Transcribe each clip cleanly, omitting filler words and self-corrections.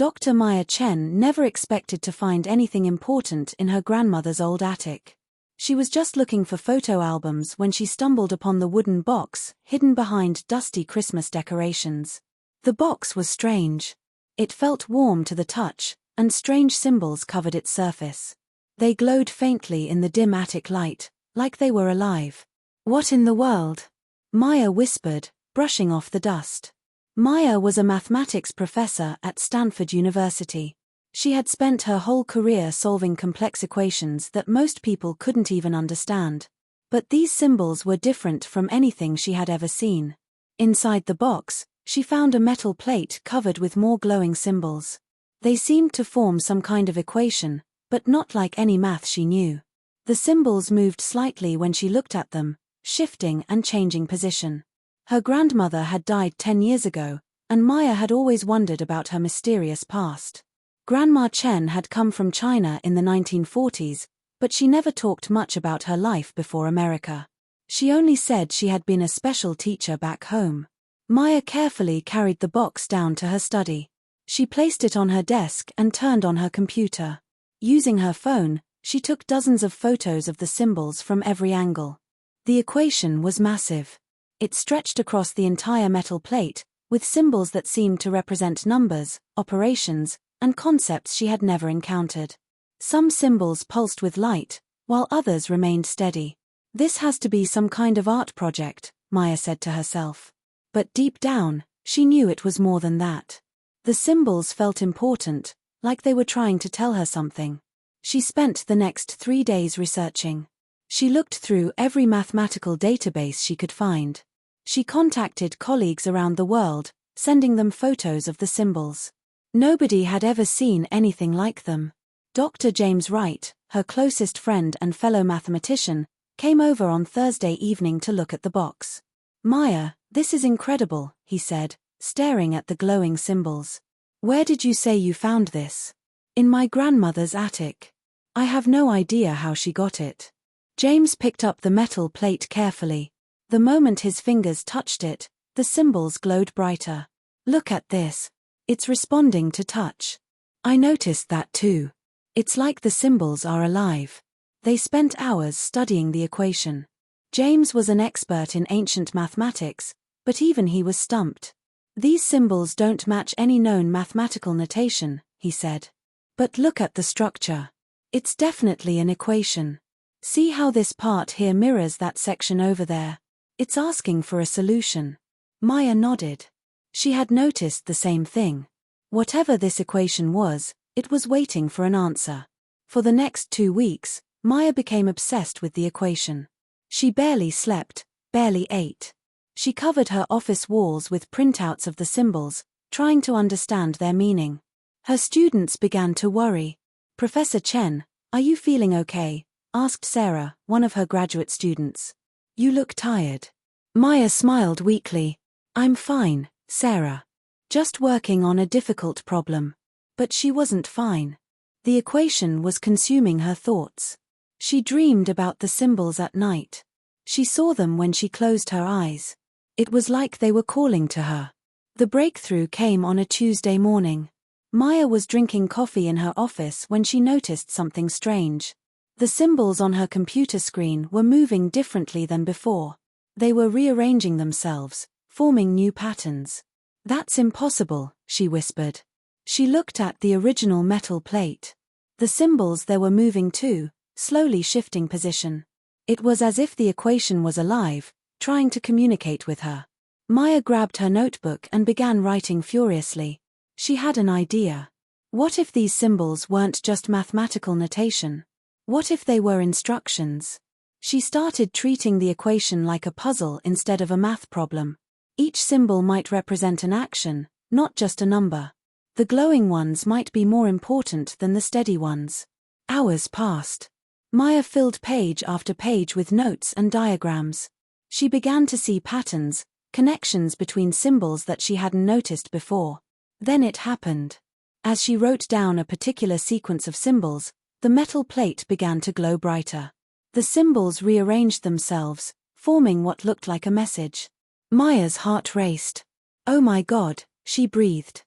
Dr. Maya Chen never expected to find anything important in her grandmother's old attic. She was just looking for photo albums when she stumbled upon the wooden box hidden behind dusty Christmas decorations. The box was strange. It felt warm to the touch, and strange symbols covered its surface. They glowed faintly in the dim attic light, like they were alive. "What in the world?" Maya whispered, brushing off the dust. Maya was a mathematics professor at Stanford University. She had spent her whole career solving complex equations that most people couldn't even understand. But these symbols were different from anything she had ever seen. Inside the box, she found a metal plate covered with more glowing symbols. They seemed to form some kind of equation, but not like any math she knew. The symbols moved slightly when she looked at them, shifting and changing position. Her grandmother had died 10 years ago, and Maya had always wondered about her mysterious past. Grandma Chen had come from China in the 1940s, but she never talked much about her life before America. She only said she had been a special teacher back home. Maya carefully carried the box down to her study. She placed it on her desk and turned on her computer. Using her phone, she took dozens of photos of the symbols from every angle. The equation was massive. It stretched across the entire metal plate, with symbols that seemed to represent numbers, operations, and concepts she had never encountered. Some symbols pulsed with light, while others remained steady. "This has to be some kind of art project," Maya said to herself. But deep down, she knew it was more than that. The symbols felt important, like they were trying to tell her something. She spent the next 3 days researching. She looked through every mathematical database she could find. She contacted colleagues around the world, sending them photos of the symbols. Nobody had ever seen anything like them. Dr. James Wright, her closest friend and fellow mathematician, came over on Thursday evening to look at the box. "Maya, this is incredible," he said, staring at the glowing symbols. "Where did you say you found this?" "In my grandmother's attic. I have no idea how she got it." James picked up the metal plate carefully. The moment his fingers touched it, the symbols glowed brighter. "Look at this. It's responding to touch." "I noticed that too. It's like the symbols are alive." They spent hours studying the equation. James was an expert in ancient mathematics, but even he was stumped. "These symbols don't match any known mathematical notation," he said. "But look at the structure. It's definitely an equation. See how this part here mirrors that section over there? It's asking for a solution." Maya nodded. She had noticed the same thing. Whatever this equation was, it was waiting for an answer. For the next 2 weeks, Maya became obsessed with the equation. She barely slept, barely ate. She covered her office walls with printouts of the symbols, trying to understand their meaning. Her students began to worry. "Professor Chen, are you feeling okay?" asked Sarah, one of her graduate students. "You look tired." Maya smiled weakly. "I'm fine, Sarah. Just working on a difficult problem." But she wasn't fine. The equation was consuming her thoughts. She dreamed about the symbols at night. She saw them when she closed her eyes. It was like they were calling to her. The breakthrough came on a Tuesday morning. Maya was drinking coffee in her office when she noticed something strange. The symbols on her computer screen were moving differently than before. They were rearranging themselves, forming new patterns. "That's impossible," she whispered. She looked at the original metal plate. The symbols there were moving too, slowly shifting position. It was as if the equation was alive, trying to communicate with her. Maya grabbed her notebook and began writing furiously. She had an idea. What if these symbols weren't just mathematical notation? What if they were instructions? She started treating the equation like a puzzle instead of a math problem. Each symbol might represent an action, not just a number. The glowing ones might be more important than the steady ones. Hours passed. Maya filled page after page with notes and diagrams. She began to see patterns, connections between symbols that she hadn't noticed before. Then it happened. As she wrote down a particular sequence of symbols, the metal plate began to glow brighter. The symbols rearranged themselves, forming what looked like a message. Maya's heart raced. "Oh my God," she breathed.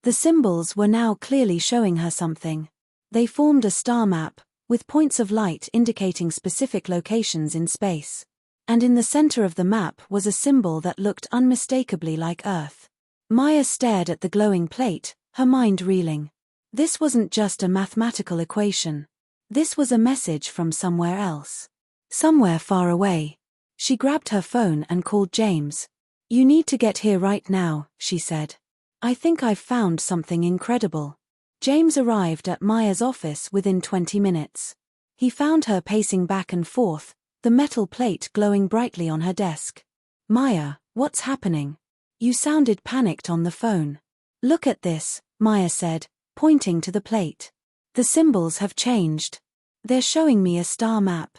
The symbols were now clearly showing her something. They formed a star map, with points of light indicating specific locations in space. And in the center of the map was a symbol that looked unmistakably like Earth. Maya stared at the glowing plate, her mind reeling. This wasn't just a mathematical equation. This was a message from somewhere else. Somewhere far away. She grabbed her phone and called James. "You need to get here right now," she said. "I think I've found something incredible." James arrived at Maya's office within 20 minutes. He found her pacing back and forth, the metal plate glowing brightly on her desk. "Maya, what's happening? You sounded panicked on the phone." "Look at this," Maya said, pointing to the plate. "The symbols have changed. They're showing me a star map."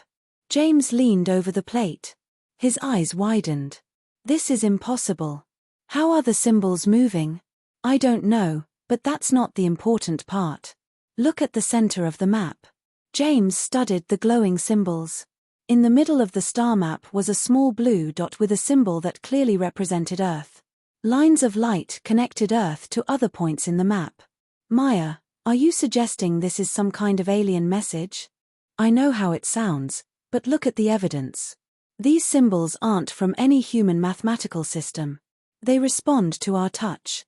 James leaned over the plate. His eyes widened. "This is impossible. How are the symbols moving?" "I don't know, but that's not the important part. Look at the center of the map." James studied the glowing symbols. In the middle of the star map was a small blue dot with a symbol that clearly represented Earth. Lines of light connected Earth to other points in the map. "Maya, are you suggesting this is some kind of alien message?" "I know how it sounds, but look at the evidence. These symbols aren't from any human mathematical system. They respond to our touch.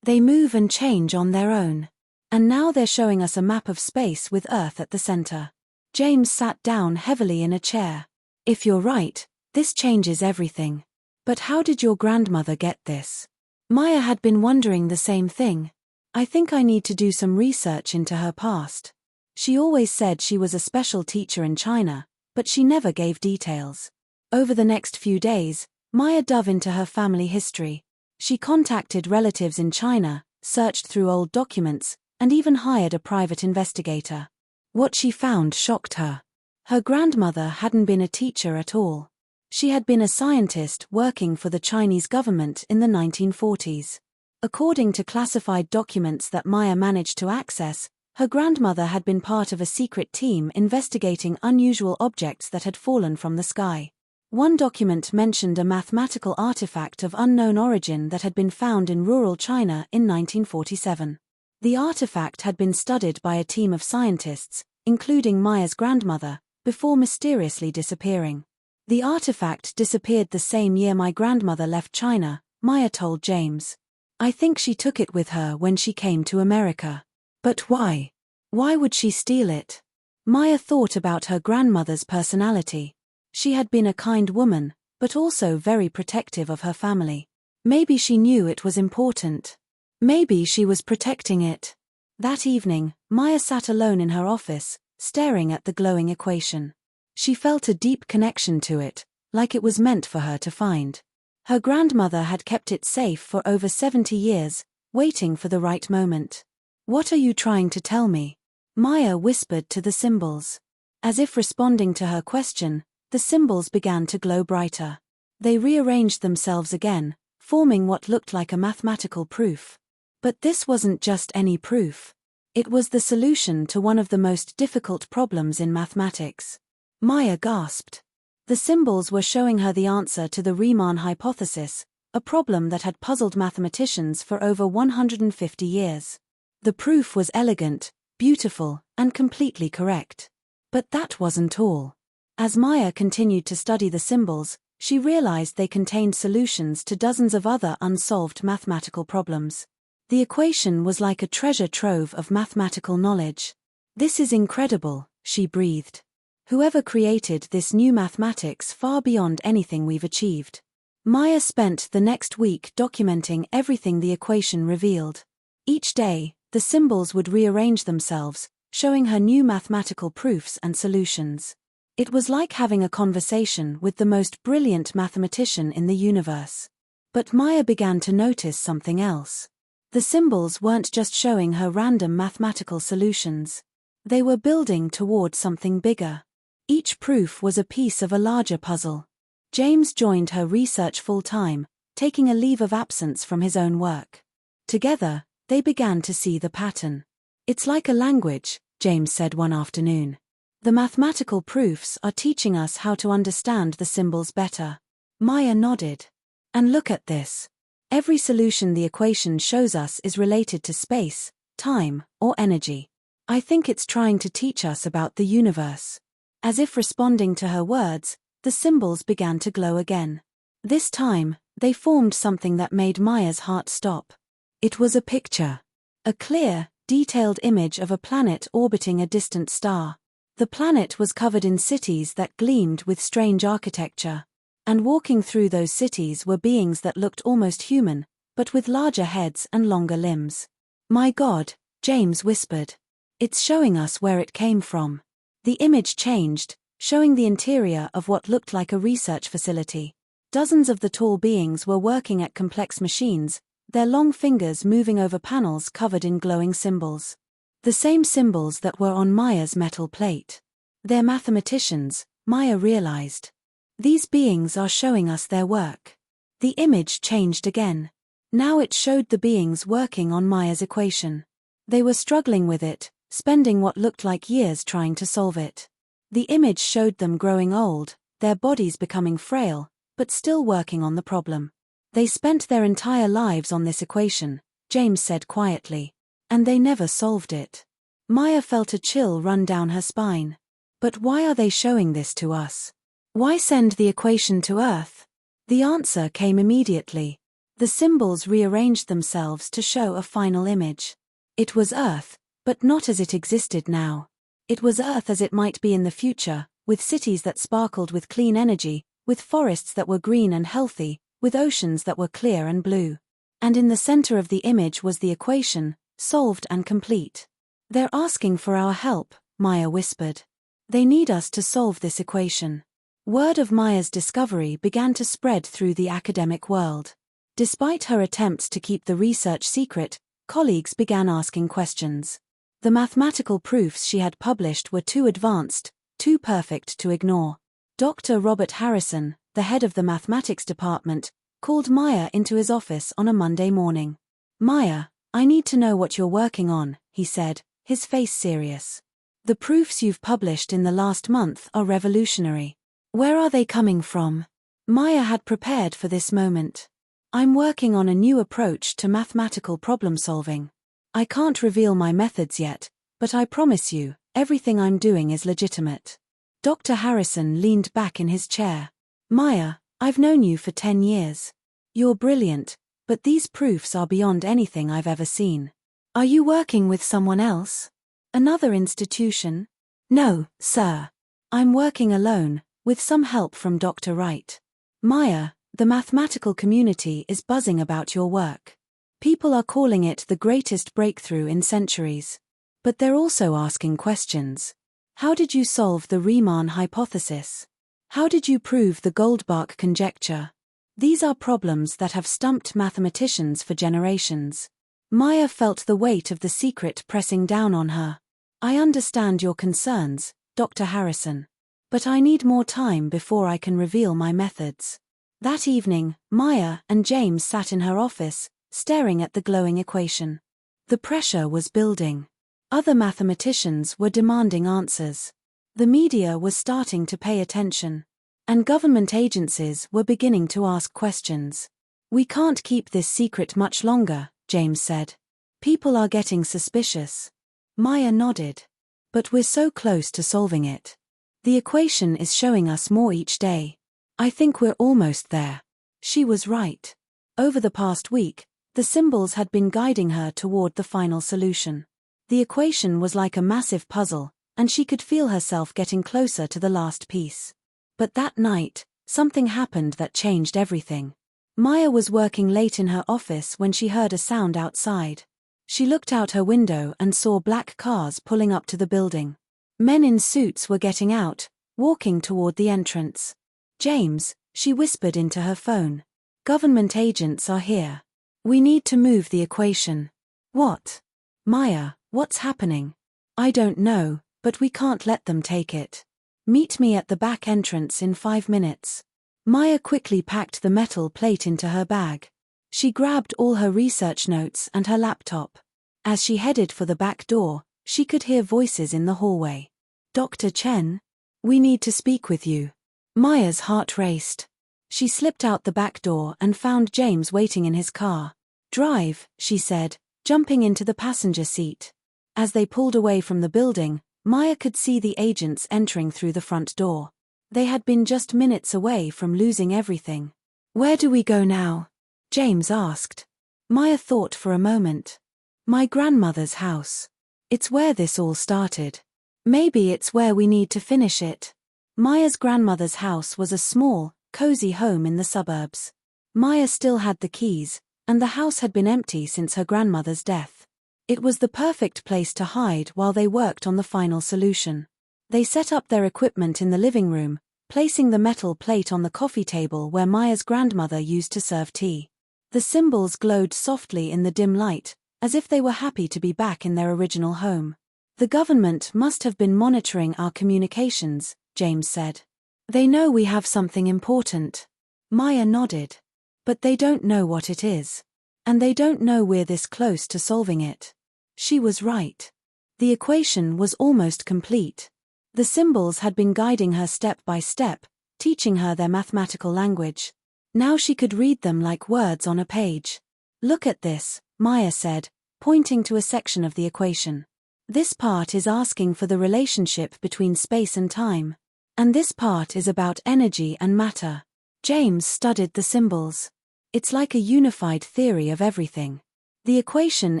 They move and change on their own. And now they're showing us a map of space with Earth at the center." James sat down heavily in a chair. "If you're right, this changes everything. But how did your grandmother get this?" Maya had been wondering the same thing. "I think I need to do some research into her past. She always said she was a special teacher in China, but she never gave details." Over the next few days, Maya dove into her family history. She contacted relatives in China, searched through old documents, and even hired a private investigator. What she found shocked her. Her grandmother hadn't been a teacher at all. She had been a scientist working for the Chinese government in the 1940s. According to classified documents that Maya managed to access, her grandmother had been part of a secret team investigating unusual objects that had fallen from the sky. One document mentioned a mathematical artifact of unknown origin that had been found in rural China in 1947. The artifact had been studied by a team of scientists, including Maya's grandmother, before mysteriously disappearing. "The artifact disappeared the same year my grandmother left China," Maya told James. "I think she took it with her when she came to America." "But why? Why would she steal it?" Maya thought about her grandmother's personality. She had been a kind woman, but also very protective of her family. Maybe she knew it was important. Maybe she was protecting it. That evening, Maya sat alone in her office, staring at the glowing equation. She felt a deep connection to it, like it was meant for her to find. Her grandmother had kept it safe for over 70 years, waiting for the right moment. "What are you trying to tell me?" Maya whispered to the symbols. As if responding to her question, the symbols began to glow brighter. They rearranged themselves again, forming what looked like a mathematical proof. But this wasn't just any proof. It was the solution to one of the most difficult problems in mathematics. Maya gasped. The symbols were showing her the answer to the Riemann hypothesis, a problem that had puzzled mathematicians for over 150 years. The proof was elegant, beautiful, and completely correct. But that wasn't all. As Maya continued to study the symbols, she realized they contained solutions to dozens of other unsolved mathematical problems. The equation was like a treasure trove of mathematical knowledge. "This is incredible," she breathed. "Whoever created this new mathematics far beyond anything we've achieved." Maya spent the next week documenting everything the equation revealed. Each day, the symbols would rearrange themselves, showing her new mathematical proofs and solutions. It was like having a conversation with the most brilliant mathematician in the universe. But Maya began to notice something else. The symbols weren't just showing her random mathematical solutions. They were building toward something bigger. Each proof was a piece of a larger puzzle. James joined her research full-time, taking a leave of absence from his own work. Together, they began to see the pattern. "It's like a language," James said one afternoon. "The mathematical proofs are teaching us how to understand the symbols better." Maya nodded. "And look at this. Every solution the equation shows us is related to space, time, or energy. I think it's trying to teach us about the universe." As if responding to her words, the symbols began to glow again. This time, they formed something that made Maya's heart stop. It was a picture. A clear, detailed image of a planet orbiting a distant star. The planet was covered in cities that gleamed with strange architecture. And walking through those cities were beings that looked almost human, but with larger heads and longer limbs. "My God," James whispered. "It's showing us where it came from." The image changed, showing the interior of what looked like a research facility. Dozens of the tall beings were working at complex machines, their long fingers moving over panels covered in glowing symbols. The same symbols that were on Maya's metal plate. "They're mathematicians," Maya realized. "These beings are showing us their work." The image changed again. Now it showed the beings working on Maya's equation. They were struggling with it, spending what looked like years trying to solve it. The image showed them growing old, their bodies becoming frail, but still working on the problem. "They spent their entire lives on this equation," James said quietly. "And they never solved it." Maya felt a chill run down her spine. But why are they showing this to us? Why send the equation to Earth? The answer came immediately. The symbols rearranged themselves to show a final image. It was Earth, but not as it existed now. It was Earth as it might be in the future, with cities that sparkled with clean energy, with forests that were green and healthy, with oceans that were clear and blue. And in the center of the image was the equation, solved and complete. "They're asking for our help," Maya whispered. "They need us to solve this equation." Word of Maya's discovery began to spread through the academic world. Despite her attempts to keep the research secret, colleagues began asking questions. The mathematical proofs she had published were too advanced, too perfect to ignore. Dr. Robert Harrison, the head of the mathematics department, called Maya into his office on a Monday morning. "Maya, I need to know what you're working on," he said, his face serious. "The proofs you've published in the last month are revolutionary. Where are they coming from?" Maya had prepared for this moment. "I'm working on a new approach to mathematical problem solving. I can't reveal my methods yet, but I promise you, everything I'm doing is legitimate." Dr. Harrison leaned back in his chair. "Maya, I've known you for 10 years. You're brilliant, but these proofs are beyond anything I've ever seen. Are you working with someone else? Another institution?" "No, sir. I'm working alone, with some help from Dr. Wright." "Maya, the mathematical community is buzzing about your work. People are calling it the greatest breakthrough in centuries. But they're also asking questions. How did you solve the Riemann hypothesis? How did you prove the Goldbach conjecture? These are problems that have stumped mathematicians for generations." Maya felt the weight of the secret pressing down on her. "I understand your concerns, Dr. Harrison. But I need more time before I can reveal my methods." That evening, Maya and James sat in her office, staring at the glowing equation. The pressure was building. Other mathematicians were demanding answers. The media was starting to pay attention. And government agencies were beginning to ask questions. "We can't keep this secret much longer," James said. "People are getting suspicious." Maya nodded. "But we're so close to solving it. The equation is showing us more each day. I think we're almost there." She was right. Over the past week, the symbols had been guiding her toward the final solution. The equation was like a massive puzzle, and she could feel herself getting closer to the last piece. But that night, something happened that changed everything. Maya was working late in her office when she heard a sound outside. She looked out her window and saw black cars pulling up to the building. Men in suits were getting out, walking toward the entrance. "James," she whispered into her phone. "Government agents are here. We need to move the equation." "What?" "Maya, what's happening?" "I don't know, but we can't let them take it. Meet me at the back entrance in 5 minutes." Maya quickly packed the metal plate into her bag. She grabbed all her research notes and her laptop. As she headed for the back door, she could hear voices in the hallway. "Dr. Chen? We need to speak with you." Maya's heart raced. She slipped out the back door and found James waiting in his car. "Drive," she said, jumping into the passenger seat. As they pulled away from the building, Maya could see the agents entering through the front door. They had been just minutes away from losing everything. "Where do we go now?" James asked. Maya thought for a moment. "My grandmother's house. It's where this all started. Maybe it's where we need to finish it." Maya's grandmother's house was a small, cozy home in the suburbs. Maya still had the keys, and the house had been empty since her grandmother's death. It was the perfect place to hide while they worked on the final solution. They set up their equipment in the living room, placing the metal plate on the coffee table where Maya's grandmother used to serve tea. The symbols glowed softly in the dim light, as if they were happy to be back in their original home. "The government must have been monitoring our communications," James said. "They know we have something important." Maya nodded. "But they don't know what it is. And they don't know we're this close to solving it." She was right. The equation was almost complete. The symbols had been guiding her step by step, teaching her their mathematical language. Now she could read them like words on a page. "Look at this," Maya said, pointing to a section of the equation. "This part is asking for the relationship between space and time. And this part is about energy and matter." James studied the symbols. "It's like a unified theory of everything. The equation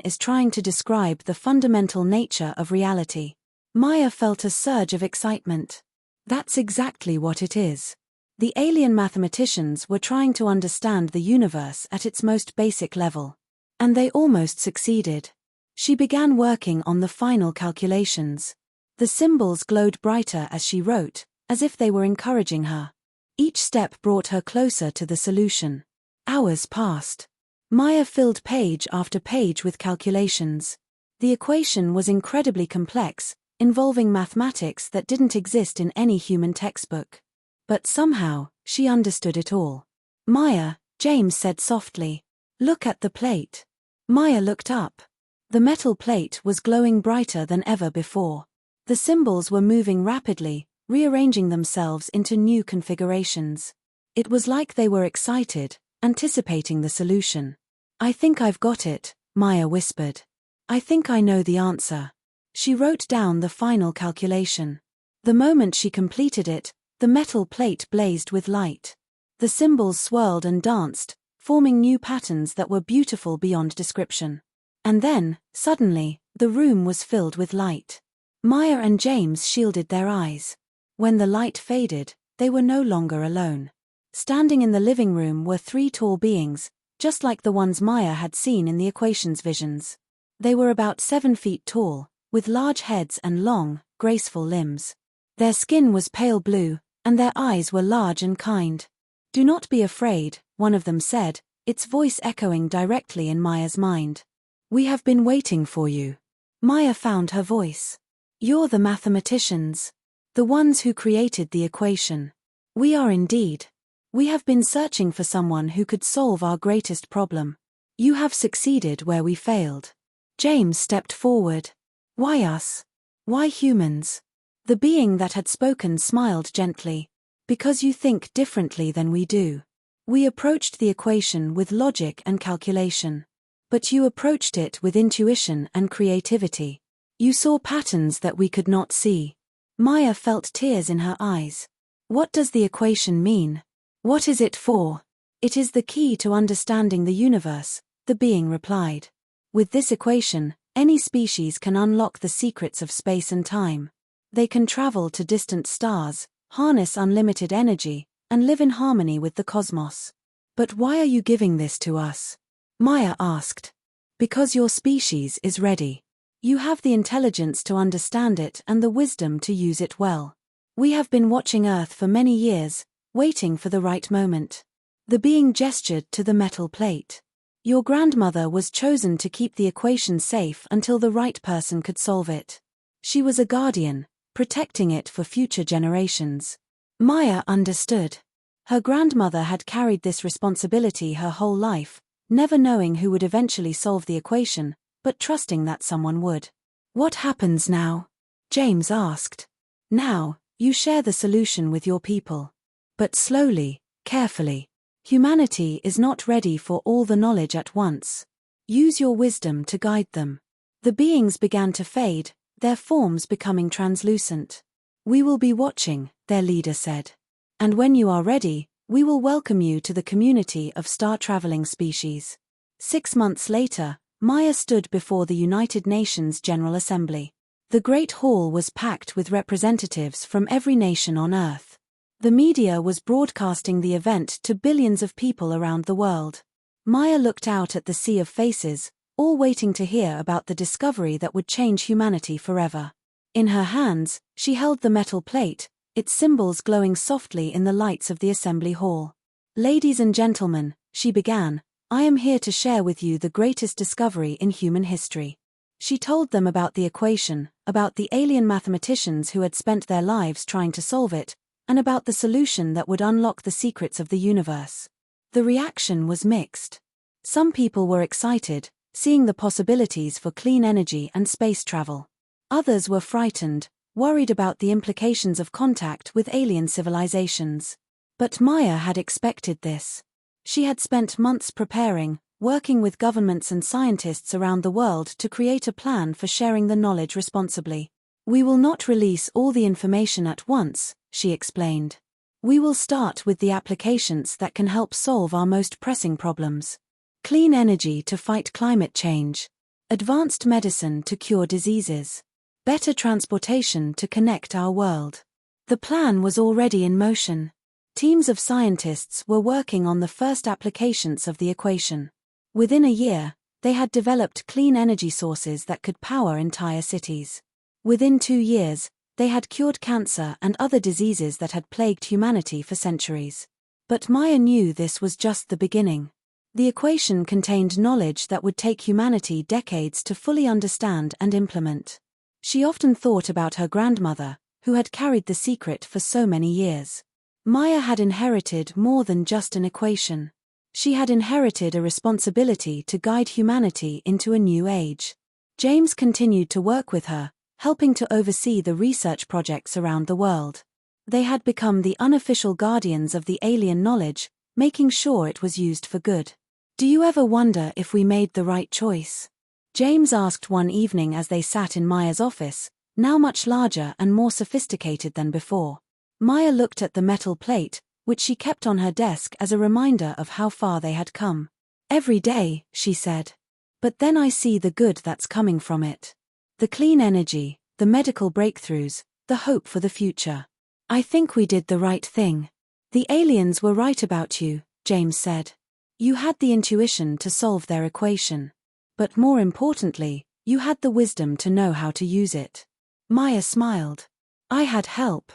is trying to describe the fundamental nature of reality." Maya felt a surge of excitement. That's exactly what it is. The alien mathematicians were trying to understand the universe at its most basic level. And they almost succeeded. She began working on the final calculations. The symbols glowed brighter as she wrote, as if they were encouraging her. Each step brought her closer to the solution. Hours passed. Maya filled page after page with calculations. The equation was incredibly complex, involving mathematics that didn't exist in any human textbook. But somehow, she understood it all. "Maya," James said softly, "look at the plate." Maya looked up. The metal plate was glowing brighter than ever before. The symbols were moving rapidly, rearranging themselves into new configurations. It was like they were excited, anticipating the solution. "I think I've got it," Maya whispered. "I think I know the answer." She wrote down the final calculation. The moment she completed it, the metal plate blazed with light. The symbols swirled and danced, forming new patterns that were beautiful beyond description. And then, suddenly, the room was filled with light. Maya and James shielded their eyes. When the light faded, they were no longer alone. Standing in the living room were three tall beings, just like the ones Maya had seen in the equation's visions. They were about 7 feet tall, with large heads and long, graceful limbs. Their skin was pale blue, and their eyes were large and kind. "Do not be afraid," one of them said, its voice echoing directly in Maya's mind. "We have been waiting for you." Maya found her voice. "You're the mathematicians. The ones who created the equation." "We are indeed. We have been searching for someone who could solve our greatest problem. You have succeeded where we failed." James stepped forward. "Why us? Why humans?" The being that had spoken smiled gently. "Because you think differently than we do. We approached the equation with logic and calculation. But you approached it with intuition and creativity. You saw patterns that we could not see." Maya felt tears in her eyes. "What does the equation mean? What is it for?" "It is the key to understanding the universe," the being replied. "With this equation, any species can unlock the secrets of space and time. They can travel to distant stars, harness unlimited energy, and live in harmony with the cosmos." "But why are you giving this to us?" Maya asked. "Because your species is ready. You have the intelligence to understand it and the wisdom to use it well. We have been watching Earth for many years, waiting for the right moment." The being gestured to the metal plate. "Your grandmother was chosen to keep the equation safe until the right person could solve it. She was a guardian, protecting it for future generations." Maya understood. Her grandmother had carried this responsibility her whole life, never knowing who would eventually solve the equation, but trusting that someone would. "What happens now?" James asked. "Now, you share the solution with your people. But slowly, carefully. Humanity is not ready for all the knowledge at once. Use your wisdom to guide them. The beings began to fade, their forms becoming translucent. We will be watching, their leader said. And when you are ready, we will welcome you to the community of star-traveling species. 6 months later, Maya stood before the United Nations General Assembly. The Great Hall was packed with representatives from every nation on Earth. The media was broadcasting the event to billions of people around the world. Maya looked out at the sea of faces, all waiting to hear about the discovery that would change humanity forever. In her hands, she held the metal plate, its symbols glowing softly in the lights of the assembly hall. Ladies and gentlemen, she began, I am here to share with you the greatest discovery in human history. She told them about the equation, about the alien mathematicians who had spent their lives trying to solve it, and about the solution that would unlock the secrets of the universe. The reaction was mixed. Some people were excited, seeing the possibilities for clean energy and space travel. Others were frightened, worried about the implications of contact with alien civilizations. But Maya had expected this. She had spent months preparing, working with governments and scientists around the world to create a plan for sharing the knowledge responsibly. We will not release all the information at once, she explained. We will start with the applications that can help solve our most pressing problems. Clean energy to fight climate change. Advanced medicine to cure diseases. Better transportation to connect our world. The plan was already in motion. Teams of scientists were working on the first applications of the equation. Within a year, they had developed clean energy sources that could power entire cities. Within 2 years, they had cured cancer and other diseases that had plagued humanity for centuries. But Maya knew this was just the beginning. The equation contained knowledge that would take humanity decades to fully understand and implement. She often thought about her grandmother, who had carried the secret for so many years. Maya had inherited more than just an equation. She had inherited a responsibility to guide humanity into a new age. James continued to work with her, helping to oversee the research projects around the world. They had become the unofficial guardians of the alien knowledge, making sure it was used for good. Do you ever wonder if we made the right choice? James asked one evening as they sat in Maya's office, now much larger and more sophisticated than before. Maya looked at the metal plate, which she kept on her desk as a reminder of how far they had come. Every day, she said. But then I see the good that's coming from it. The clean energy, the medical breakthroughs, the hope for the future. I think we did the right thing. The aliens were right about you, James said. You had the intuition to solve their equation. But more importantly, you had the wisdom to know how to use it. Maya smiled. I had help.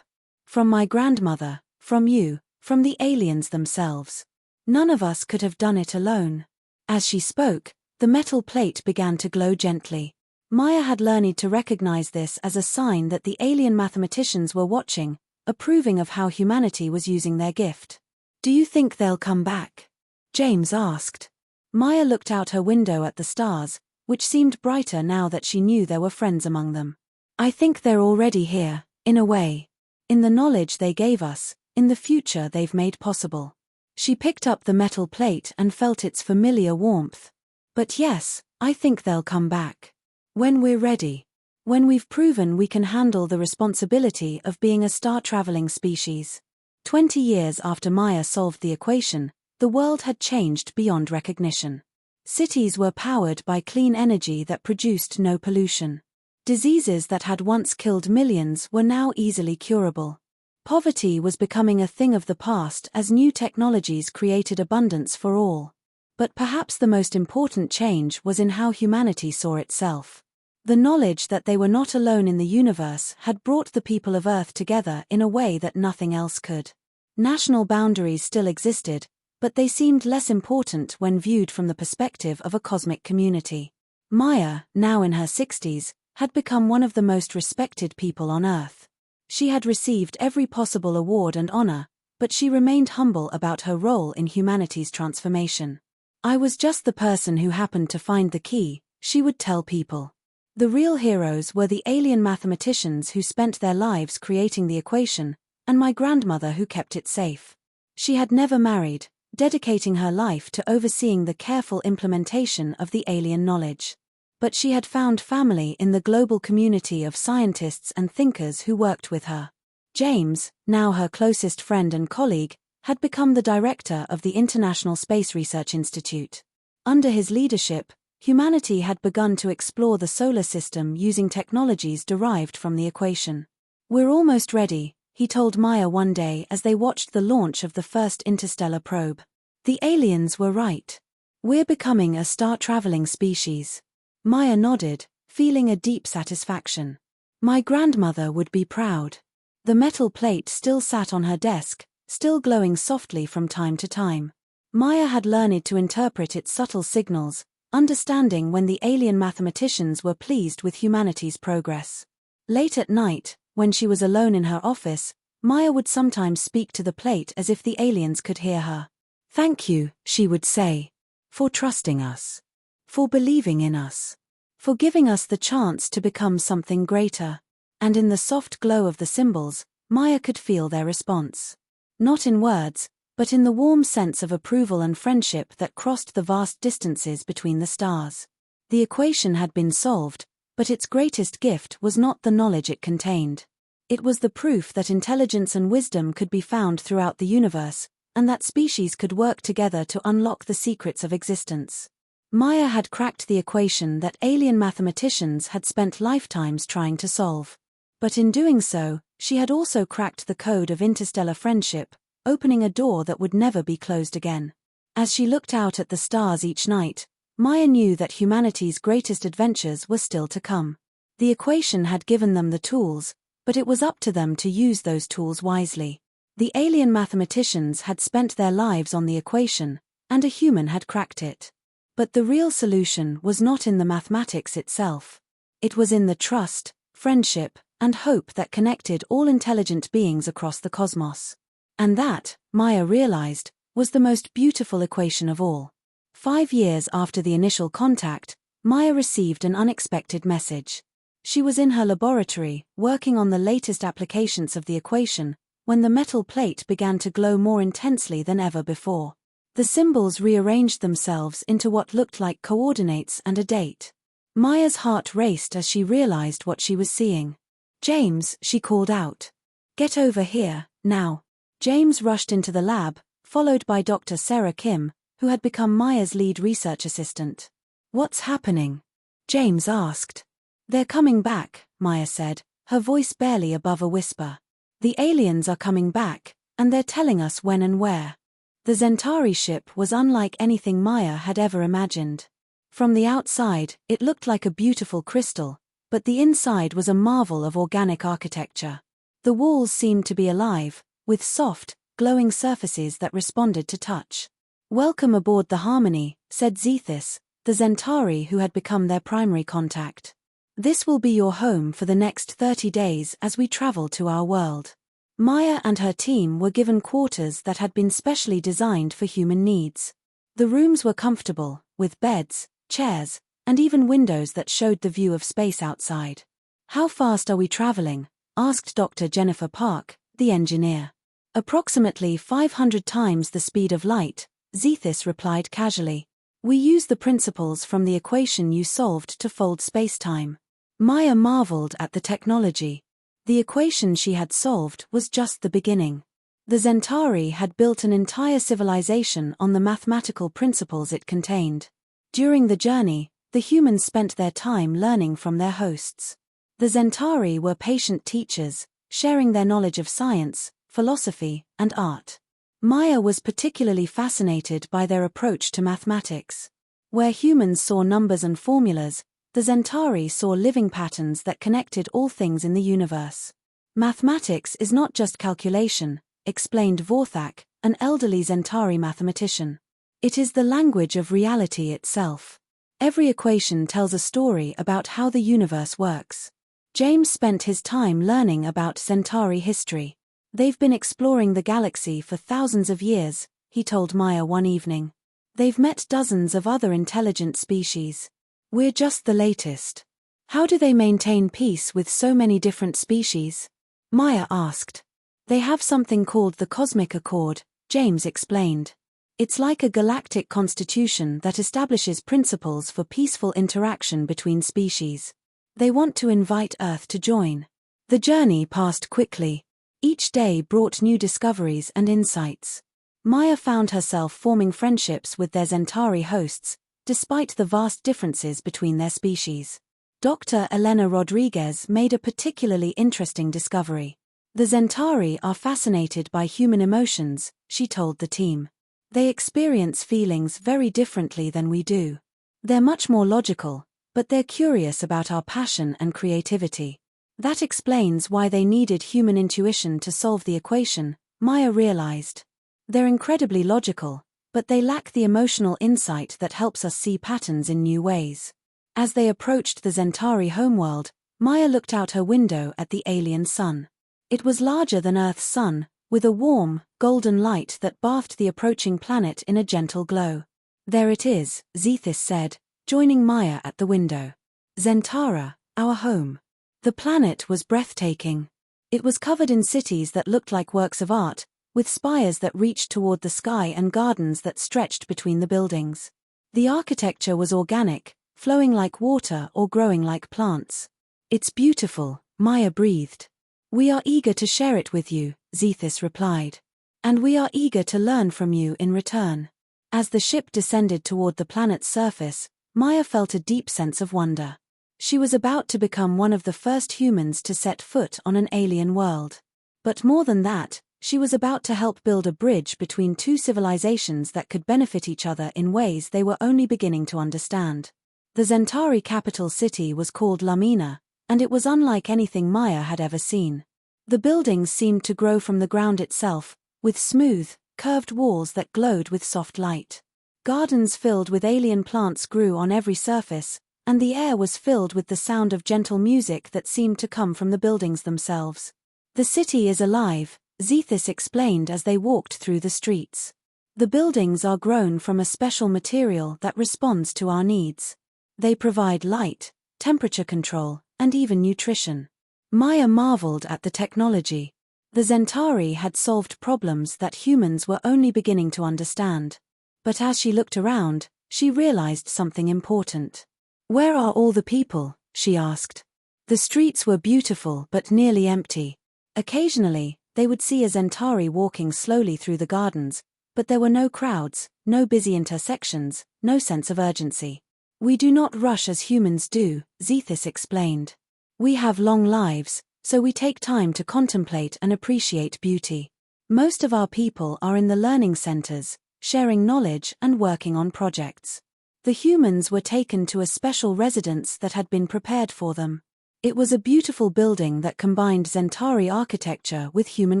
From my grandmother, from you, from the aliens themselves. None of us could have done it alone. As she spoke, the metal plate began to glow gently. Maya had learned to recognize this as a sign that the alien mathematicians were watching, approving of how humanity was using their gift. Do you think they'll come back? James asked. Maya looked out her window at the stars, which seemed brighter now that she knew there were friends among them. I think they're already here, in a way. In the knowledge they gave us, in the future they've made possible. She picked up the metal plate and felt its familiar warmth. But yes, I think they'll come back. When we're ready. When we've proven we can handle the responsibility of being a star-traveling species. 20 years after Maya solved the equation, the world had changed beyond recognition. Cities were powered by clean energy that produced no pollution. Diseases that had once killed millions were now easily curable. Poverty was becoming a thing of the past as new technologies created abundance for all. But perhaps the most important change was in how humanity saw itself. The knowledge that they were not alone in the universe had brought the people of Earth together in a way that nothing else could. National boundaries still existed, but they seemed less important when viewed from the perspective of a cosmic community. Maya, now in her 60s, had become one of the most respected people on Earth. She had received every possible award and honor, but she remained humble about her role in humanity's transformation. I was just the person who happened to find the key, she would tell people. The real heroes were the alien mathematicians who spent their lives creating the equation, and my grandmother who kept it safe. She had never married, dedicating her life to overseeing the careful implementation of the alien knowledge. But she had found family in the global community of scientists and thinkers who worked with her. James, now her closest friend and colleague, had become the director of the International Space Research Institute. Under his leadership, humanity had begun to explore the solar system using technologies derived from the equation. "We're almost ready," he told Maya one day as they watched the launch of the first interstellar probe. "The aliens were right. We're becoming a star-traveling species." Maya nodded, feeling a deep satisfaction. "My grandmother would be proud." The metal plate still sat on her desk, still glowing softly from time to time. Maya had learned to interpret its subtle signals, understanding when the alien mathematicians were pleased with humanity's progress. Late at night, when she was alone in her office, Maya would sometimes speak to the plate as if the aliens could hear her. "Thank you," she would say, "for trusting us. For believing in us. For giving us the chance to become something greater." And in the soft glow of the symbols, Maya could feel their response. Not in words, but in the warm sense of approval and friendship that crossed the vast distances between the stars. The equation had been solved, but its greatest gift was not the knowledge it contained. It was the proof that intelligence and wisdom could be found throughout the universe, and that species could work together to unlock the secrets of existence. Maya had cracked the equation that alien mathematicians had spent lifetimes trying to solve. But in doing so, she had also cracked the code of interstellar friendship, opening a door that would never be closed again. As she looked out at the stars each night, Maya knew that humanity's greatest adventures were still to come. The equation had given them the tools, but it was up to them to use those tools wisely. The alien mathematicians had spent their lives on the equation, and a human had cracked it. But the real solution was not in the mathematics itself. It was in the trust, friendship, and hope that connected all intelligent beings across the cosmos. And that, Maya realized, was the most beautiful equation of all. 5 years after the initial contact, Maya received an unexpected message. She was in her laboratory, working on the latest applications of the equation, when the metal plate began to glow more intensely than ever before. The symbols rearranged themselves into what looked like coordinates and a date. Maya's heart raced as she realized what she was seeing. "James," she called out. "Get over here, now." James rushed into the lab, followed by Dr. Sarah Kim, who had become Maya's lead research assistant. "What's happening?" James asked. "They're coming back," Maya said, her voice barely above a whisper. "The aliens are coming back, and they're telling us when and where." The Centauri ship was unlike anything Maya had ever imagined. From the outside, it looked like a beautiful crystal, but the inside was a marvel of organic architecture. The walls seemed to be alive, with soft, glowing surfaces that responded to touch. "Welcome aboard the Harmony," said Zethys, the Centauri who had become their primary contact. "This will be your home for the next 30 days as we travel to our world." Maya and her team were given quarters that had been specially designed for human needs. The rooms were comfortable, with beds, chairs, and even windows that showed the view of space outside. "How fast are we traveling?" asked Dr. Jennifer Park, the engineer. "Approximately 500 times the speed of light," Zethys replied casually. "We use the principles from the equation you solved to fold spacetime." Maya marveled at the technology. The equation she had solved was just the beginning. The Centauri had built an entire civilization on the mathematical principles it contained. During the journey, the humans spent their time learning from their hosts. The Centauri were patient teachers, sharing their knowledge of science, philosophy, and art. Maya was particularly fascinated by their approach to mathematics. Where humans saw numbers and formulas, the Centauri saw living patterns that connected all things in the universe. "Mathematics is not just calculation," explained Vorthak, an elderly Centauri mathematician. "It is the language of reality itself. Every equation tells a story about how the universe works." James spent his time learning about Centauri history. "They've been exploring the galaxy for thousands of years," he told Maya one evening. "They've met dozens of other intelligent species. We're just the latest." "How do they maintain peace with so many different species?" Maya asked. "They have something called the Cosmic Accord," James explained. It's like a galactic constitution that establishes principles for peaceful interaction between species. They want to invite Earth to join. The journey passed quickly. Each day brought new discoveries and insights. Maya found herself forming friendships with their Zentari hosts, despite the vast differences between their species. Dr. Elena Rodriguez made a particularly interesting discovery. The Zentari are fascinated by human emotions, she told the team. They experience feelings very differently than we do. They're much more logical, but they're curious about our passion and creativity. That explains why they needed human intuition to solve the equation, Maya realized. They're incredibly logical, but they lack the emotional insight that helps us see patterns in new ways. As they approached the Zentari homeworld, Maya looked out her window at the alien sun. It was larger than Earth's sun, with a warm, golden light that bathed the approaching planet in a gentle glow. There it is, Zethys said, joining Maya at the window. Zentara, our home. The planet was breathtaking. It was covered in cities that looked like works of art, with spires that reached toward the sky and gardens that stretched between the buildings. The architecture was organic, flowing like water or growing like plants. It's beautiful, Maya breathed. We are eager to share it with you, Zethys replied. And we are eager to learn from you in return. As the ship descended toward the planet's surface, Maya felt a deep sense of wonder. She was about to become one of the first humans to set foot on an alien world. But more than that, she was about to help build a bridge between two civilizations that could benefit each other in ways they were only beginning to understand. The Zentari capital city was called Lamina, and it was unlike anything Maya had ever seen. The buildings seemed to grow from the ground itself, with smooth, curved walls that glowed with soft light. Gardens filled with alien plants grew on every surface, and the air was filled with the sound of gentle music that seemed to come from the buildings themselves. The city is alive, Zethys explained as they walked through the streets. The buildings are grown from a special material that responds to our needs. They provide light, temperature control, and even nutrition. Maya marveled at the technology. The Zentari had solved problems that humans were only beginning to understand. But as she looked around, she realized something important. Where are all the people? She asked. The streets were beautiful but nearly empty. Occasionally, they would see a Zentari walking slowly through the gardens, but there were no crowds, no busy intersections, no sense of urgency. We do not rush as humans do, Zethys explained. We have long lives, so we take time to contemplate and appreciate beauty. Most of our people are in the learning centers, sharing knowledge and working on projects. The humans were taken to a special residence that had been prepared for them. It was a beautiful building that combined Zentari architecture with human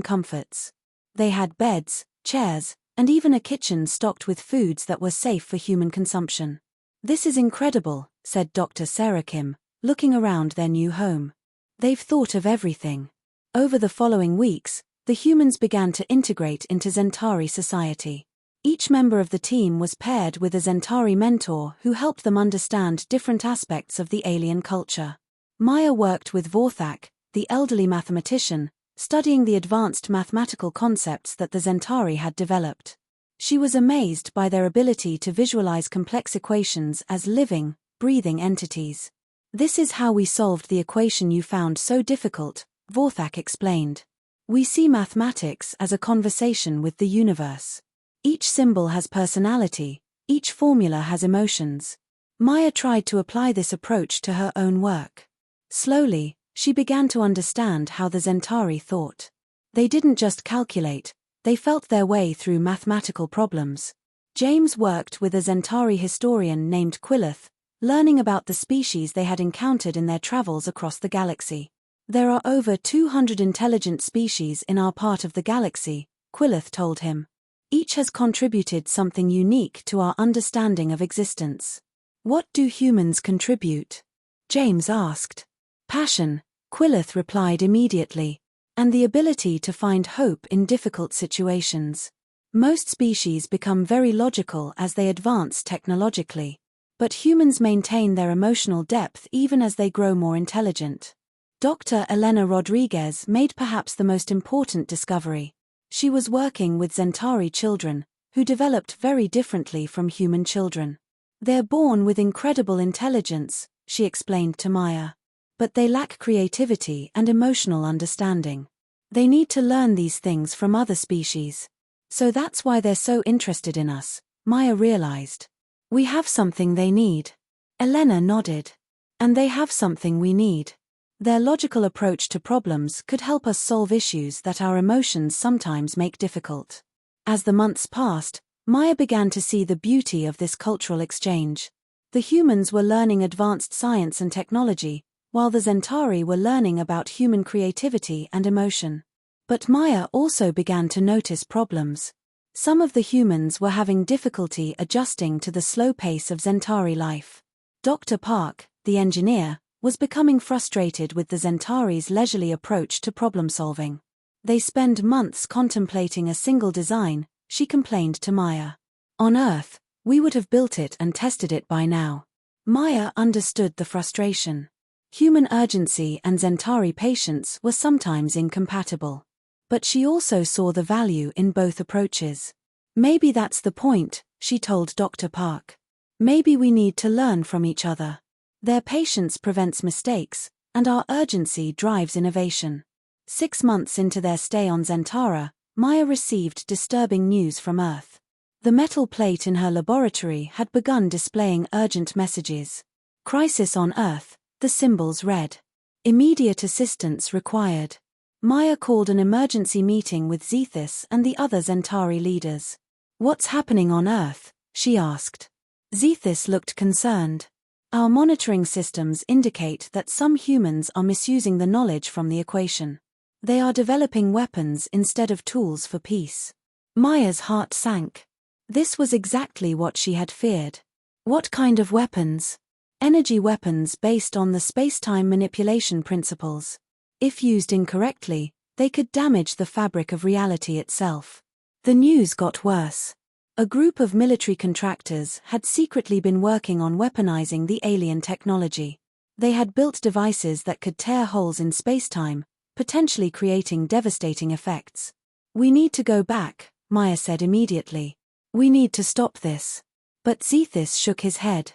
comforts. They had beds, chairs, and even a kitchen stocked with foods that were safe for human consumption. This is incredible, said Dr. Sarah Kim, looking around their new home. They've thought of everything. Over the following weeks, the humans began to integrate into Zentari society. Each member of the team was paired with a Zentari mentor who helped them understand different aspects of the alien culture. Maya worked with Vorthak, the elderly mathematician, studying the advanced mathematical concepts that the Zentari had developed. She was amazed by their ability to visualize complex equations as living, breathing entities. This is how we solved the equation you found so difficult, Vorthak explained. We see mathematics as a conversation with the universe. Each symbol has personality, each formula has emotions. Maya tried to apply this approach to her own work. Slowly, she began to understand how the Zentari thought. They didn't just calculate, they felt their way through mathematical problems. James worked with a Zentari historian named Quillith, learning about the species they had encountered in their travels across the galaxy. There are over 200 intelligent species in our part of the galaxy, Quillith told him. Each has contributed something unique to our understanding of existence. What do humans contribute? James asked. Passion, Quillith replied immediately, and the ability to find hope in difficult situations. Most species become very logical as they advance technologically, but humans maintain their emotional depth even as they grow more intelligent. Dr. Elena Rodriguez made perhaps the most important discovery. She was working with Centauri children, who developed very differently from human children. They're born with incredible intelligence, she explained to Maya. But they lack creativity and emotional understanding. They need to learn these things from other species. So that's why they're so interested in us, Maya realized. We have something they need. Elena nodded. And they have something we need. Their logical approach to problems could help us solve issues that our emotions sometimes make difficult. As the months passed, Maya began to see the beauty of this cultural exchange. The humans were learning advanced science and technology, while the Centauri were learning about human creativity and emotion. But Maya also began to notice problems. Some of the humans were having difficulty adjusting to the slow pace of Centauri life. Dr. Park, the engineer, was becoming frustrated with the Centauri's leisurely approach to problem-solving. They spend months contemplating a single design, she complained to Maya. On Earth, we would have built it and tested it by now. Maya understood the frustration. Human urgency and Centauri patience were sometimes incompatible. But she also saw the value in both approaches. Maybe that's the point, she told Dr. Park. Maybe we need to learn from each other. Their patience prevents mistakes, and our urgency drives innovation. 6 months into their stay on Zentara, Maya received disturbing news from Earth. The metal plate in her laboratory had begun displaying urgent messages. Crisis on Earth, the symbols read. Immediate assistance required. Maya called an emergency meeting with Zethys and the other Centauri leaders. What's happening on Earth? She asked. Zethys looked concerned. Our monitoring systems indicate that some humans are misusing the knowledge from the equation. They are developing weapons instead of tools for peace. Maya's heart sank. This was exactly what she had feared. What kind of weapons? Energy weapons based on the space-time manipulation principles. If used incorrectly, they could damage the fabric of reality itself. The news got worse. A group of military contractors had secretly been working on weaponizing the alien technology. They had built devices that could tear holes in space-time, potentially creating devastating effects. We need to go back, Maya said immediately. We need to stop this. But Zethys shook his head.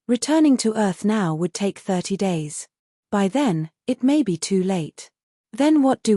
Returning to Earth now would take 30 days. By then, it may be too late. Then what do?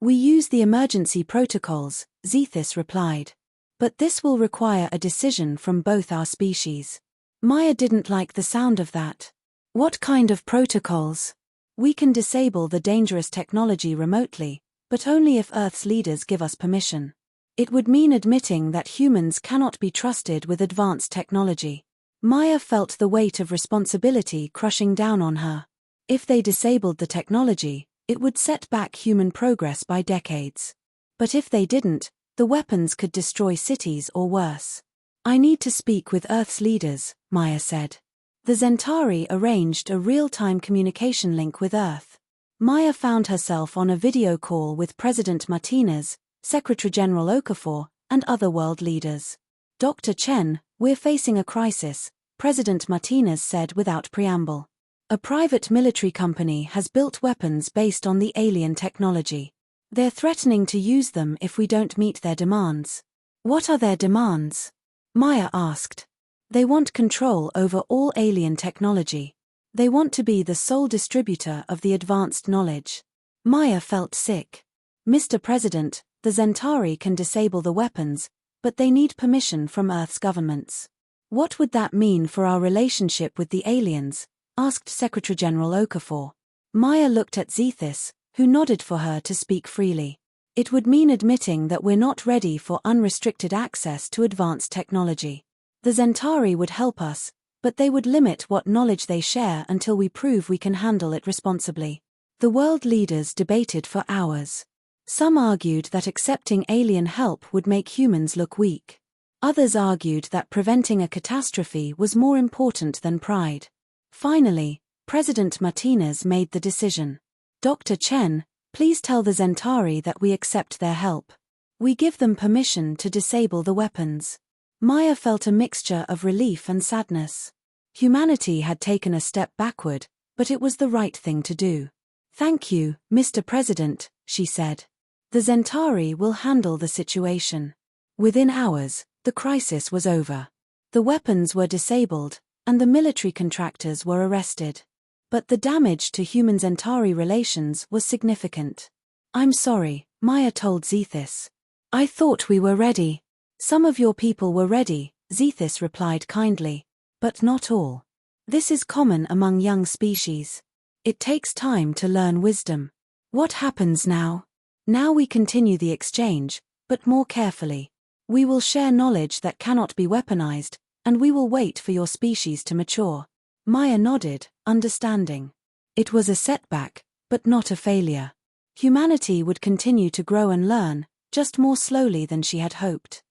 We use the emergency protocols, Zethys replied. But this will require a decision from both our species. Maya didn't like the sound of that. What kind of protocols? We can disable the dangerous technology remotely, but only if Earth's leaders give us permission. It would mean admitting that humans cannot be trusted with advanced technology. Maya felt the weight of responsibility crushing down on her. If they disabled the technology, it would set back human progress by decades. But if they didn't, the weapons could destroy cities or worse. I need to speak with Earth's leaders, Maya said. The Centauri arranged a real-time communication link with Earth. Maya found herself on a video call with President Martinez, Secretary-General Okafor, and other world leaders. Dr. Chen, we're facing a crisis, President Martinez said without preamble. A private military company has built weapons based on the alien technology. They're threatening to use them if we don't meet their demands. What are their demands? Maya asked. They want control over all alien technology. They want to be the sole distributor of the advanced knowledge. Maya felt sick. Mr. President, the Centauri can disable the weapons, but they need permission from Earth's governments. What would that mean for our relationship with the aliens? Asked Secretary-General Okafor. Maya looked at Zethys, who nodded for her to speak freely. It would mean admitting that we're not ready for unrestricted access to advanced technology. The Centauri would help us, but they would limit what knowledge they share until we prove we can handle it responsibly. The world leaders debated for hours. Some argued that accepting alien help would make humans look weak. Others argued that preventing a catastrophe was more important than pride. Finally, President Martinez made the decision. Dr. Chen, please tell the Centauri that we accept their help. We give them permission to disable the weapons. Maya felt a mixture of relief and sadness. Humanity had taken a step backward, but it was the right thing to do. Thank you, Mr. President, she said. The Centauri will handle the situation. Within hours, the crisis was over. The weapons were disabled, and the military contractors were arrested. But the damage to human-Centauri relations was significant. "I'm sorry," Maya told Zethys. "I thought we were ready." "Some of your people were ready," Zethys replied kindly. "But not all. This is common among young species. It takes time to learn wisdom." "What happens now?" "Now we continue the exchange, but more carefully. We will share knowledge that cannot be weaponized, and we will wait for your species to mature." Maya nodded, understanding. It was a setback, but not a failure. Humanity would continue to grow and learn, just more slowly than she had hoped.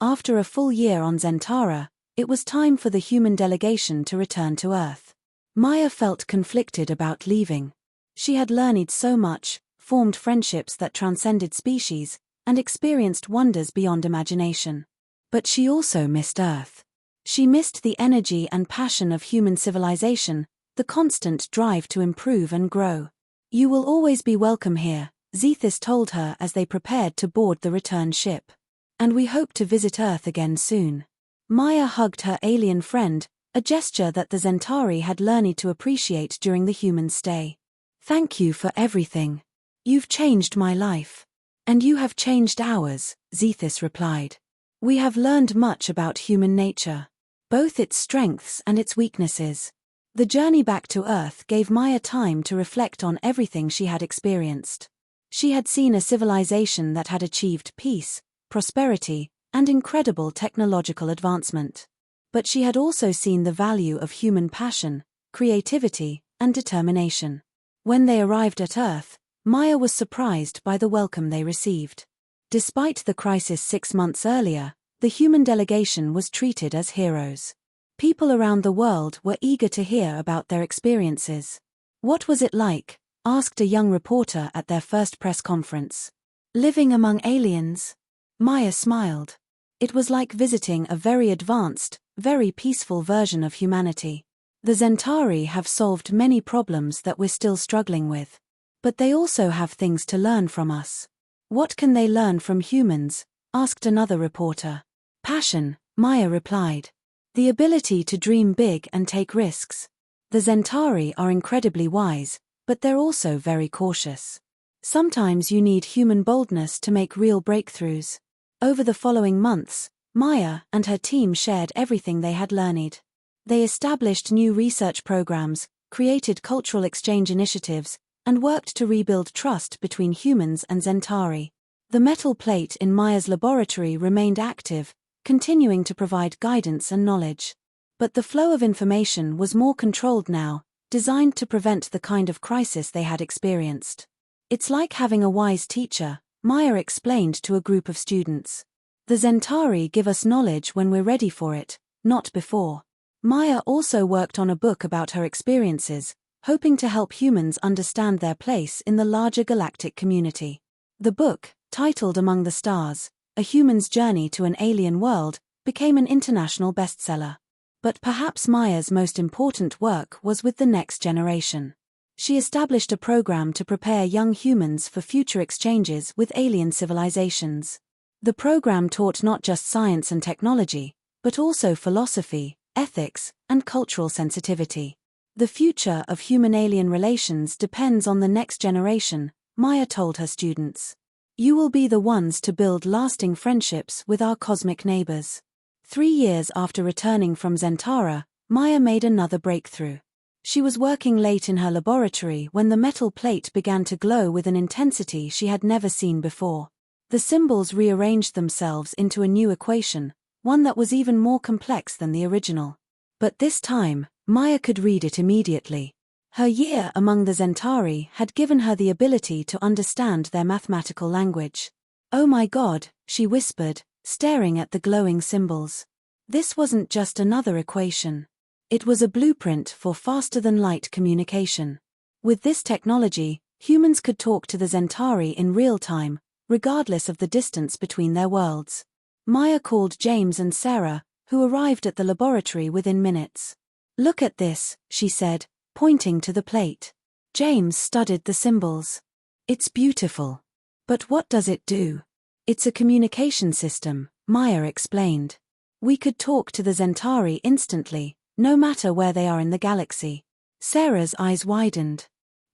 After a full year on Zentara, it was time for the human delegation to return to Earth. Maya felt conflicted about leaving. She had learned so much, formed friendships that transcended species, and experienced wonders beyond imagination. But she also missed Earth. She missed the energy and passion of human civilization, the constant drive to improve and grow. "You will always be welcome here," Zethys told her as they prepared to board the return ship. "And we hope to visit Earth again soon." Maya hugged her alien friend, a gesture that the Centauri had learned to appreciate during the human stay. "Thank you for everything. You've changed my life." "And you have changed ours," Zethys replied. "We have learned much about human nature, both its strengths and its weaknesses." The journey back to Earth gave Maya time to reflect on everything she had experienced. She had seen a civilization that had achieved peace, prosperity, and incredible technological advancement. But she had also seen the value of human passion, creativity, and determination. When they arrived at Earth, Maya was surprised by the welcome they received. Despite the crisis 6 months earlier, the human delegation was treated as heroes. People around the world were eager to hear about their experiences. "What was it like?" asked a young reporter at their first press conference. "Living among aliens?" Maya smiled. "It was like visiting a very advanced, very peaceful version of humanity. The Centauri have solved many problems that we're still struggling with. But they also have things to learn from us." "What can they learn from humans?" asked another reporter. "Passion," Maya replied. "The ability to dream big and take risks. The Centauri are incredibly wise, but they're also very cautious. Sometimes you need human boldness to make real breakthroughs." Over the following months, Maya and her team shared everything they had learned. They established new research programs, created cultural exchange initiatives, and worked to rebuild trust between humans and Centauri. The metal plate in Maya's laboratory remained active, continuing to provide guidance and knowledge. But the flow of information was more controlled now, designed to prevent the kind of crisis they had experienced. "It's like having a wise teacher," Maya explained to a group of students. "The Centauri give us knowledge when we're ready for it, not before." Maya also worked on a book about her experiences, hoping to help humans understand their place in the larger galactic community. The book, titled Among the Stars, A Human's Journey to an Alien World, became an international bestseller. But perhaps Maya's most important work was with the next generation. She established a program to prepare young humans for future exchanges with alien civilizations. The program taught not just science and technology, but also philosophy, ethics, and cultural sensitivity. "The future of human-alien relations depends on the next generation," Maya told her students. "You will be the ones to build lasting friendships with our cosmic neighbors." 3 years after returning from Zentara, Maya made another breakthrough. She was working late in her laboratory when the metal plate began to glow with an intensity she had never seen before. The symbols rearranged themselves into a new equation, one that was even more complex than the original. But this time, Maya could read it immediately. Her year among the Centauri had given her the ability to understand their mathematical language. "Oh my God," she whispered, staring at the glowing symbols. This wasn't just another equation. It was a blueprint for faster-than-light communication. With this technology, humans could talk to the Centauri in real time, regardless of the distance between their worlds. Maya called James and Sarah, who arrived at the laboratory within minutes. "Look at this," she said, pointing to the plate. James studied the symbols. "It's beautiful." But what does it do? It's a communication system, Maya explained. We could talk to the Centauri instantly, no matter where they are in the galaxy. Sarah's eyes widened.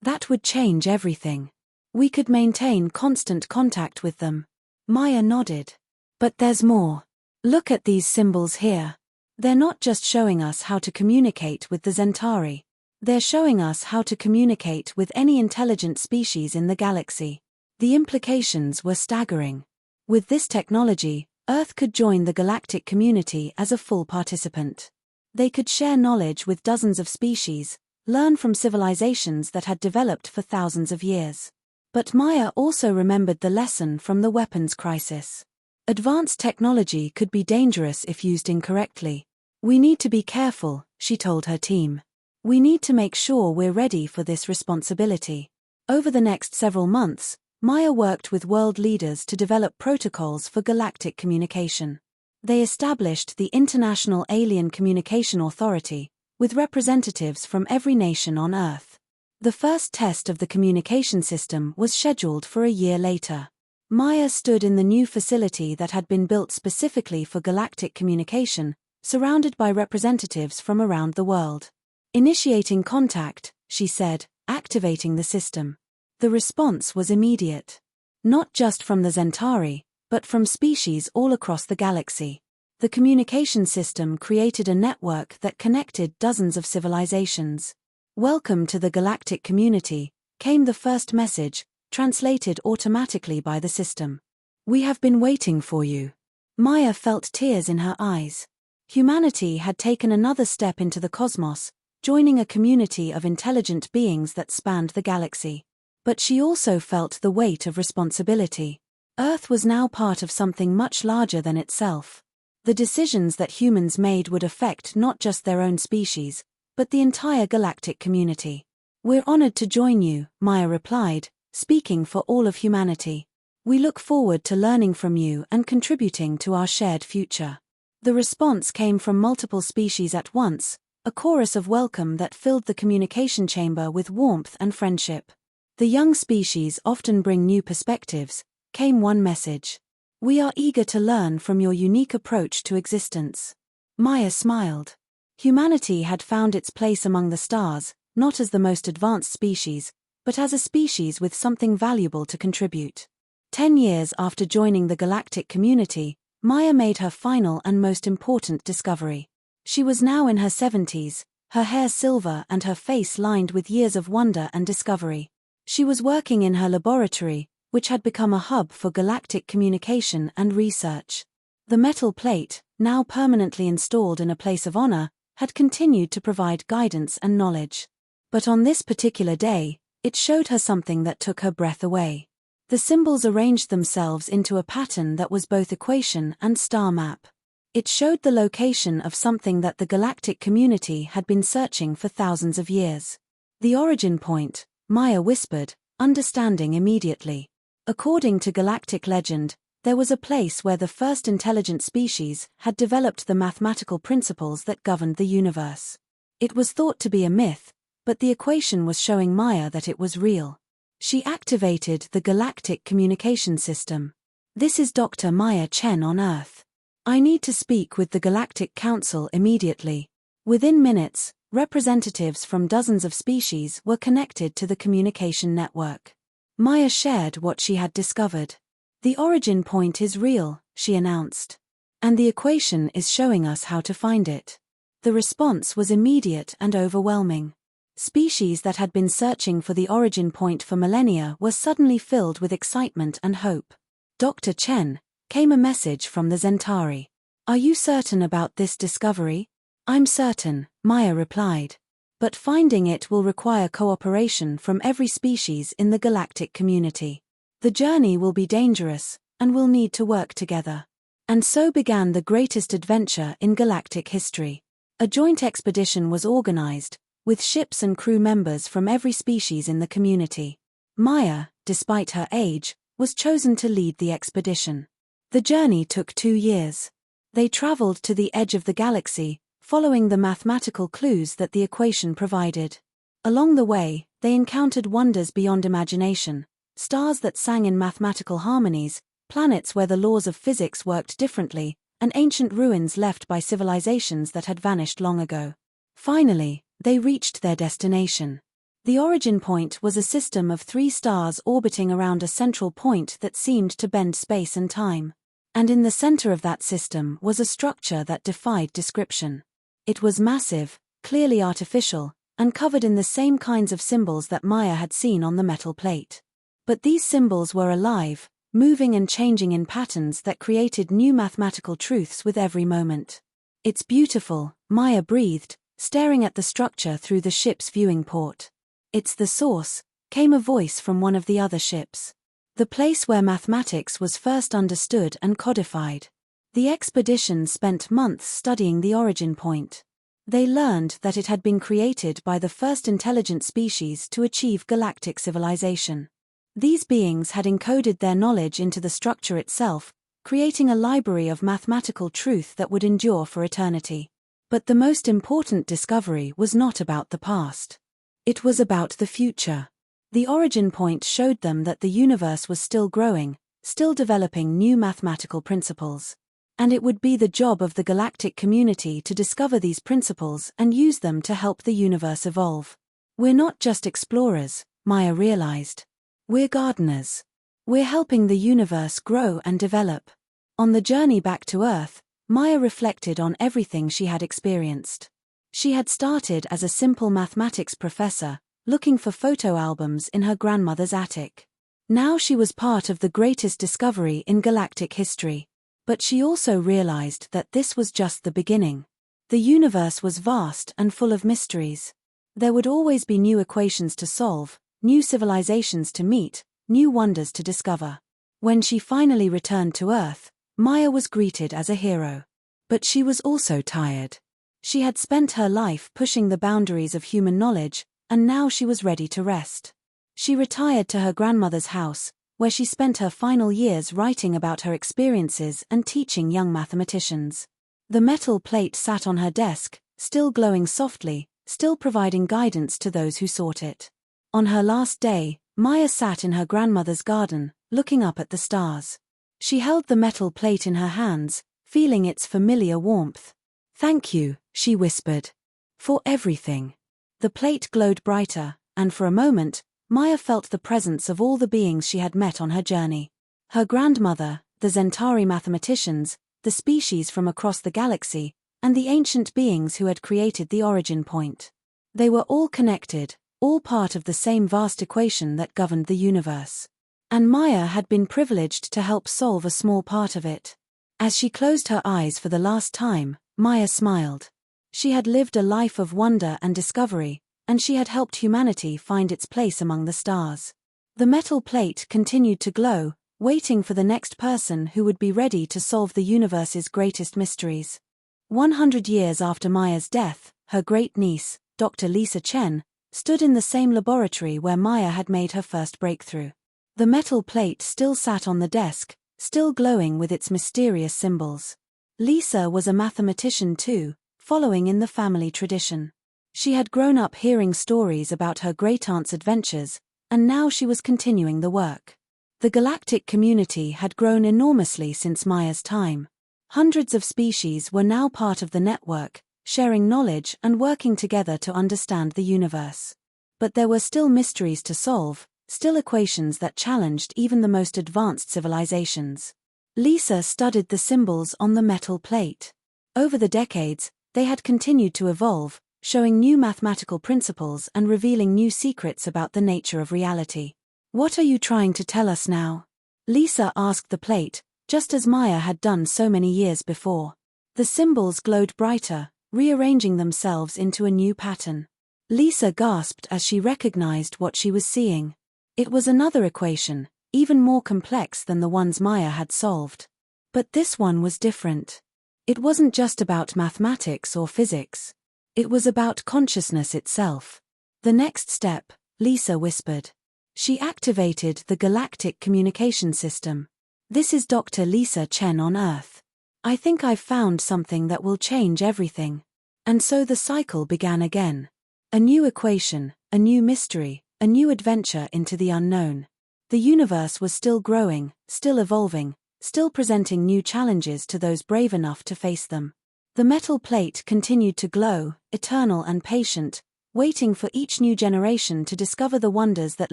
That would change everything. We could maintain constant contact with them. Maya nodded. But there's more. Look at these symbols here. They're not just showing us how to communicate with the Centauri. They're showing us how to communicate with any intelligent species in the galaxy. The implications were staggering. With this technology, Earth could join the galactic community as a full participant. They could share knowledge with dozens of species, learn from civilizations that had developed for thousands of years. But Maya also remembered the lesson from the weapons crisis. Advanced technology could be dangerous if used incorrectly. We need to be careful, she told her team. We need to make sure we're ready for this responsibility. Over the next several months, Maya worked with world leaders to develop protocols for galactic communication. They established the International Alien Communication Authority, with representatives from every nation on Earth. The first test of the communication system was scheduled for a year later. Maya stood in the new facility that had been built specifically for galactic communication, surrounded by representatives from around the world. Initiating contact, she said, activating the system. The response was immediate. Not just from the Centauri, but from species all across the galaxy. The communication system created a network that connected dozens of civilizations. Welcome to the galactic community, came the first message, translated automatically by the system. We have been waiting for you. Maya felt tears in her eyes. Humanity had taken another step into the cosmos, joining a community of intelligent beings that spanned the galaxy. But she also felt the weight of responsibility. Earth was now part of something much larger than itself. The decisions that humans made would affect not just their own species, but the entire galactic community. We're honored to join you, Maya replied, speaking for all of humanity. We look forward to learning from you and contributing to our shared future. The response came from multiple species at once, a chorus of welcome that filled the communication chamber with warmth and friendship. The young species often bring new perspectives, came one message. We are eager to learn from your unique approach to existence. Maya smiled. Humanity had found its place among the stars, not as the most advanced species, but as a species with something valuable to contribute. 10 years after joining the galactic community, Maya made her final and most important discovery. She was now in her 70s, her hair silver and her face lined with years of wonder and discovery. She was working in her laboratory, which had become a hub for galactic communication and research. The metal plate, now permanently installed in a place of honor, had continued to provide guidance and knowledge. But on this particular day, it showed her something that took her breath away. The symbols arranged themselves into a pattern that was both equation and star map. It showed the location of something that the galactic community had been searching for thousands of years. The origin point, Maya whispered, understanding immediately. According to galactic legend, there was a place where the first intelligent species had developed the mathematical principles that governed the universe. It was thought to be a myth, but the equation was showing Maya that it was real. She activated the galactic communication system. This is Dr. Maya Chen on Earth. I need to speak with the Galactic Council immediately. Within minutes, representatives from dozens of species were connected to the communication network. Maya shared what she had discovered. The origin point is real, she announced. And the equation is showing us how to find it. The response was immediate and overwhelming. Species that had been searching for the origin point for millennia were suddenly filled with excitement and hope. Dr. Chen, came a message from the Centauri. Are you certain about this discovery? I'm certain, Maya replied. But finding it will require cooperation from every species in the galactic community. The journey will be dangerous, and we'll need to work together. And so began the greatest adventure in galactic history. A joint expedition was organized, with ships and crew members from every species in the community. Maya, despite her age, was chosen to lead the expedition. The journey took 2 years. They traveled to the edge of the galaxy, following the mathematical clues that the equation provided. Along the way, they encountered wonders beyond imagination, stars that sang in mathematical harmonies, planets where the laws of physics worked differently, and ancient ruins left by civilizations that had vanished long ago. Finally, they reached their destination. The origin point was a system of 3 stars orbiting around a central point that seemed to bend space and time. And in the center of that system was a structure that defied description. It was massive, clearly artificial, and covered in the same kinds of symbols that Maya had seen on the metal plate. But these symbols were alive, moving and changing in patterns that created new mathematical truths with every moment. "It's beautiful," Maya breathed, staring at the structure through the ship's viewing port. "It's the source," came a voice from one of the other ships. "The place where mathematics was first understood and codified." The expedition spent months studying the origin point. They learned that it had been created by the first intelligent species to achieve galactic civilization. These beings had encoded their knowledge into the structure itself, creating a library of mathematical truth that would endure for eternity. But the most important discovery was not about the past. It was about the future. The origin point showed them that the universe was still growing, still developing new mathematical principles. And it would be the job of the galactic community to discover these principles and use them to help the universe evolve. "We're not just explorers," Maya realized. "We're gardeners. We're helping the universe grow and develop." On the journey back to Earth, Maya reflected on everything she had experienced. She had started as a simple mathematics professor, looking for photo albums in her grandmother's attic. Now she was part of the greatest discovery in galactic history. But she also realized that this was just the beginning. The universe was vast and full of mysteries. There would always be new equations to solve, new civilizations to meet, new wonders to discover. When she finally returned to Earth, Maya was greeted as a hero. But she was also tired. She had spent her life pushing the boundaries of human knowledge, and now she was ready to rest. She retired to her grandmother's house, where she spent her final years writing about her experiences and teaching young mathematicians. The metal plate sat on her desk, still glowing softly, still providing guidance to those who sought it. On her last day, Maya sat in her grandmother's garden, looking up at the stars. She held the metal plate in her hands, feeling its familiar warmth. "Thank you," she whispered. "For everything." The plate glowed brighter, and for a moment, Maya felt the presence of all the beings she had met on her journey. Her grandmother, the Zentari mathematicians, the species from across the galaxy, and the ancient beings who had created the origin point. They were all connected, all part of the same vast equation that governed the universe. And Maya had been privileged to help solve a small part of it. As she closed her eyes for the last time, Maya smiled. She had lived a life of wonder and discovery, and she had helped humanity find its place among the stars. The metal plate continued to glow, waiting for the next person who would be ready to solve the universe's greatest mysteries. 100 years after Maya's death, her great-niece, Dr. Lisa Chen, stood in the same laboratory where Maya had made her first breakthrough. The metal plate still sat on the desk, still glowing with its mysterious symbols. Lisa was a mathematician too, following in the family tradition. She had grown up hearing stories about her great-aunt's adventures, and now she was continuing the work. The galactic community had grown enormously since Maya's time. Hundreds of species were now part of the network, sharing knowledge and working together to understand the universe. But there were still mysteries to solve, still equations that challenged even the most advanced civilizations. Lisa studied the symbols on the metal plate. Over the decades, they had continued to evolve, showing new mathematical principles and revealing new secrets about the nature of reality. "What are you trying to tell us now?" Lisa asked the plate, just as Maya had done so many years before. The symbols glowed brighter, rearranging themselves into a new pattern. Lisa gasped as she recognized what she was seeing. It was another equation, even more complex than the ones Maya had solved. But this one was different. It wasn't just about mathematics or physics. It was about consciousness itself. "The next step," Lisa whispered. She activated the galactic communication system. "This is Dr. Lisa Chen on Earth. I think I've found something that will change everything." And so the cycle began again. A new equation, a new mystery, a new adventure into the unknown. The universe was still growing, still evolving, still presenting new challenges to those brave enough to face them. The metal plate continued to glow, eternal and patient, waiting for each new generation to discover the wonders that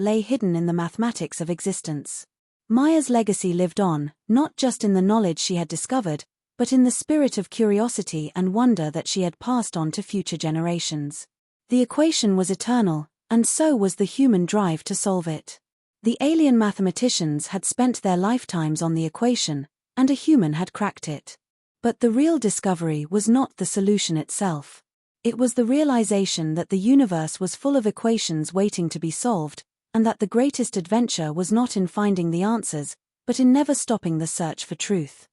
lay hidden in the mathematics of existence. Maya's legacy lived on, not just in the knowledge she had discovered, but in the spirit of curiosity and wonder that she had passed on to future generations. The equation was eternal, and so was the human drive to solve it. The alien mathematicians had spent their lifetimes on the equation, and a human had cracked it. But the real discovery was not the solution itself. It was the realization that the universe was full of equations waiting to be solved, and that the greatest adventure was not in finding the answers, but in never stopping the search for truth.